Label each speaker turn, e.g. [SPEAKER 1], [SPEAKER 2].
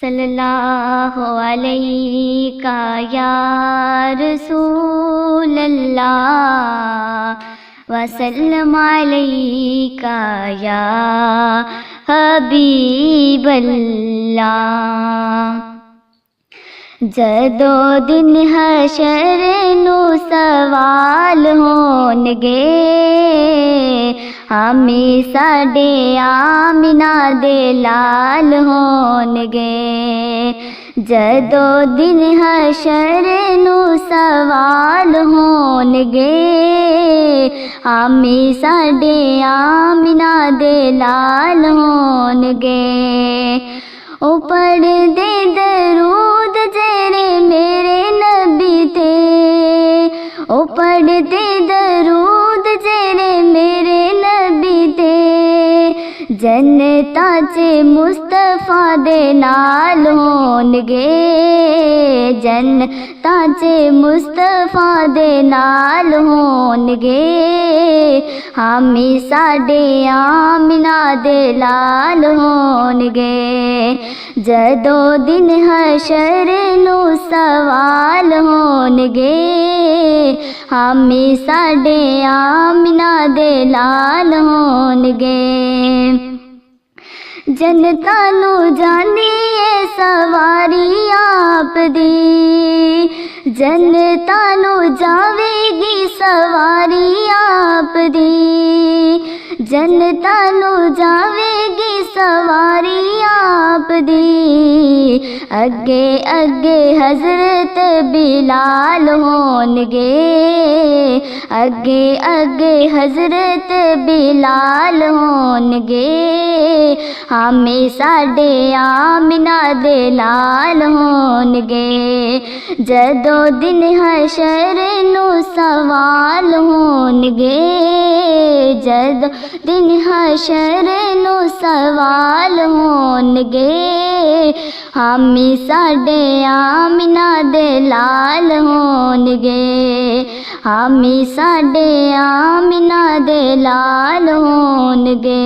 [SPEAKER 1] صلی اللہ علیہ یا رسول اللہ وسلم علیہ یا حبیب اللہ۔ جدو دن حشر نو سوال ہونگے، ہمیں ساڈے آمنہ دے لال ہونگے۔ جدو دن حشر نو سوال ہونگے، ہمیں ساڈے آمنہ دے لال ہونگے۔ او پڑھ دے درود جڑے میرے نبی تے، او پڑھ دے درود جڑے میرے نبی تے، جنتاں چ مصطفیٰ دے نال ہونگے، جنتاں چ مصطفیٰ دے نال ہونگے۔ ہمیں ساڈے آمنہ دے لال ہونگے۔ جدو دن حشر نو سوال ہونگے، ہمیں ساڈے آمنہ دے لال ہونگے۔ جنتاں نو جاندی اے سواری آپ دی، جنتاں نو جاوے گی سواری آپ دی، جنتاں نو جاوے گی سواری آپ دی۔ اگے اگے حضرت بلال ہونگے، اگے اگے حضرت بلال ہونگے۔ ہمیں ساڈے آمنہ دے لال ہونگے۔ جدو دن حشر نو سوال ہونگے، جدو دن حشر نو سوال ہونگے، ہمیں ساڈے آمنہ دے لال ہونگے، ہمیں ساڈے آمنہ دے لال ہونگے۔